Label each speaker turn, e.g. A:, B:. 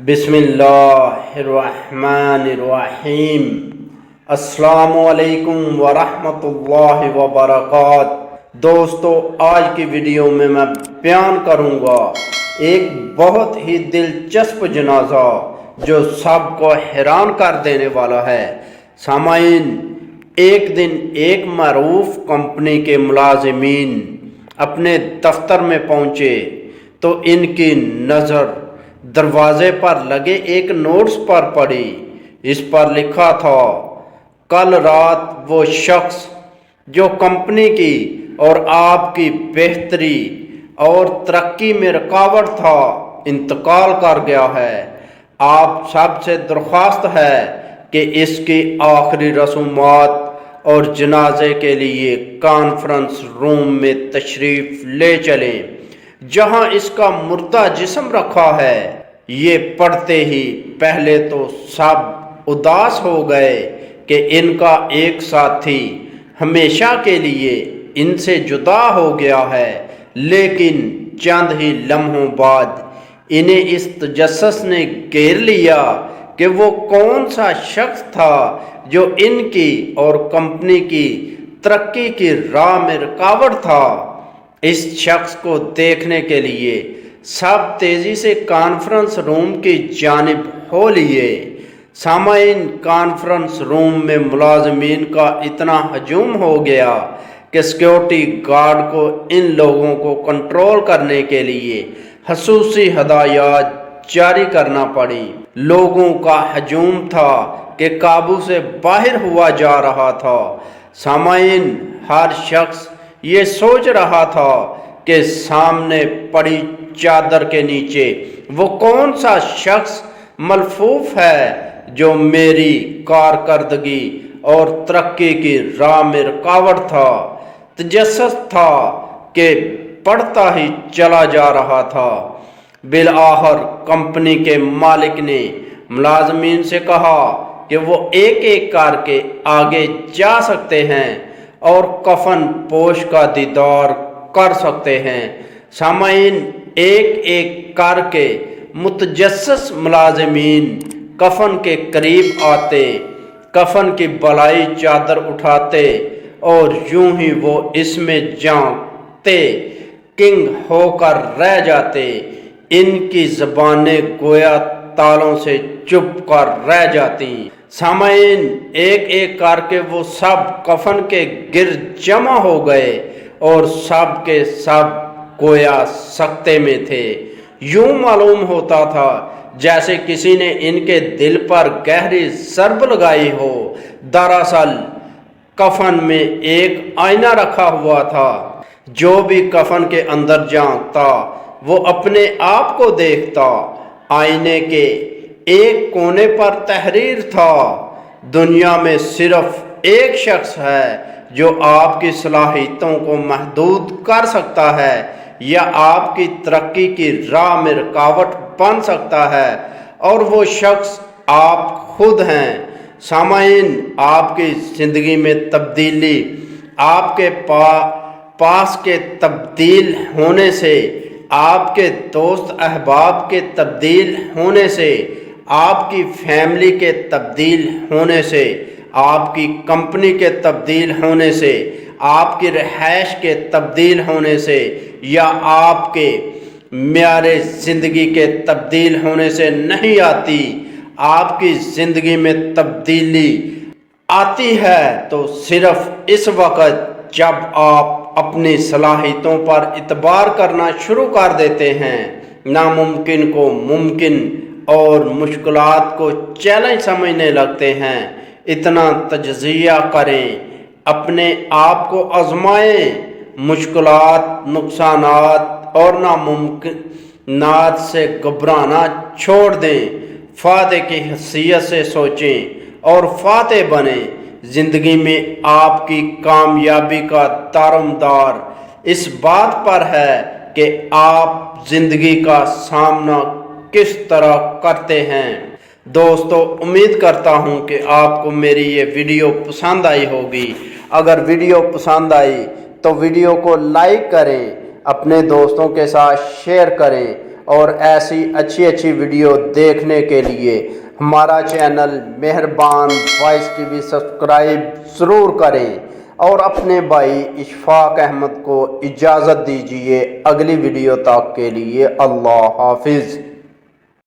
A: بسم اللہ الرحمن الرحیم۔ السلام علیکم ورحمۃ اللہ وبرکاتہ۔ دوستو، آج کی ویڈیو میں بیان کروں گا ایک بہت ہی دلچسپ جنازہ جو سب کو حیران کر دینے والا ہے۔ سامعین، ایک دن ایک معروف کمپنی کے ملازمین اپنے دفتر میں پہنچے تو ان کی نظر دروازے پر لگے ایک نوٹس پر پڑی۔ اس پر لکھا تھا، کل رات وہ شخص جو کمپنی کی اور آپ کی بہتری اور ترقی میں رکاوٹ تھا، انتقال کر گیا ہے۔ آپ سب سے درخواست ہے کہ اس کی آخری رسومات اور جنازے کے لیے کانفرنس روم میں تشریف لے چلیں جہاں اس کا مردہ جسم رکھا ہے۔ یہ پڑھتے ہی پہلے تو سب اداس ہو گئے کہ ان کا ایک ساتھی ہمیشہ کے لیے ان سے جدا ہو گیا ہے، لیکن چند ہی لمحوں بعد انہیں اس تجسس نے گھیر لیا کہ وہ کون سا شخص تھا جو ان کی اور کمپنی کی ترقی کی راہ میں رکاوٹ تھا۔ اس شخص کو دیکھنے کے لیے سب تیزی سے کانفرنس روم کی جانب ہو لیے۔ سامعین، کانفرنس روم میں ملازمین کا اتنا ہجوم ہو گیا کہ سیکیورٹی گارڈ کو ان لوگوں کو کنٹرول کرنے کے لیے خصوصی ہدایات جاری کرنا پڑی۔ لوگوں کا ہجوم تھا کہ قابو سے باہر ہوا جا رہا تھا۔ سامعین، ہر شخص یہ سوچ رہا تھا کہ سامنے پڑی چادر کے نیچے وہ کون سا شخص ملفوف ہے جو میری کارکردگی اور ترقی کی راہ میں رکاوٹ تھا۔ تجسس تھا کہ بڑھتا ہی چلا جا رہا تھا۔ بالآخر کمپنی کے مالک نے ملازمین سے کہا کہ وہ ایک ایک کر کے آگے جا سکتے ہیں اور کفن پوش کا دیدار کر سکتے ہیں۔ سامعین، ایک ایک کر کے متجسس ملازمین کفن کے قریب آتے، کفن کی بالائی چادر اٹھاتے اور یوں ہی وہ اس میں جھانکتے کنگ ہو کر رہ جاتے۔ ان کی زبانیں گویا تالوں سے چپ کر رہ جاتی۔ سامعین، ایک ایک کر کے وہ سب کفن کے گرد جمع ہو گئے اور سب کے سب گویا سکتے میں تھے۔ یوں معلوم ہوتا تھا جیسے کسی نے ان کے دل پر گہری ضرب لگائی ہو۔ دراصل کفن میں ایک آئینہ رکھا ہوا تھا۔ جو بھی کفن کے اندر جھانکتا وہ اپنے آپ کو دیکھتا۔ آئینے کے ایک کونے پر تحریر تھا، دنیا میں صرف ایک شخص ہے جو آپ کی صلاحیتوں کو محدود کر سکتا ہے یا آپ کی ترقی کی راہ میں رکاوٹ بن سکتا ہے، اور وہ شخص آپ خود ہیں۔ سامعین، آپ کی زندگی میں تبدیلی آپ کے پاس کے تبدیل ہونے سے، آپ کے دوست احباب کے تبدیل ہونے سے، آپ کی فیملی کے تبدیل ہونے سے، آپ کی کمپنی کے تبدیل ہونے سے، آپ کی رہائش کے تبدیل ہونے سے یا آپ کے معیار زندگی کے تبدیل ہونے سے نہیں آتی۔ آپ کی زندگی میں تبدیلی آتی ہے تو صرف اس وقت جب آپ اپنی صلاحیتوں پر اعتبار کرنا شروع کر دیتے ہیں، ناممکن کو ممکن اور مشکلات کو چیلنج سمجھنے لگتے ہیں۔ اتنا تجزیہ کریں، اپنے آپ کو آزمائیں، مشکلات، نقصانات اور ناممکنات سے گھبرانا چھوڑ دیں، فاتح کی حیثیت سے سوچیں اور فاتح بنیں۔ زندگی میں آپ کی کامیابی کا دارومدار اس بات پر ہے کہ آپ زندگی کا سامنا کس طرح کرتے ہیں۔ دوستو، امید کرتا ہوں کہ آپ کو میری یہ ویڈیو پسند آئی ہوگی۔ اگر ویڈیو پسند آئی تو ویڈیو کو لائک کریں، اپنے دوستوں کے ساتھ شیئر کریں اور ایسی اچھی اچھی ویڈیو دیکھنے کے لیے ہمارا چینل مہربان وائس ٹی وی سبسکرائب ضرور کریں اور اپنے بھائی اشفاق احمد کو اجازت دیجیے اگلی ویڈیو تک کے لیے اللہ حافظ۔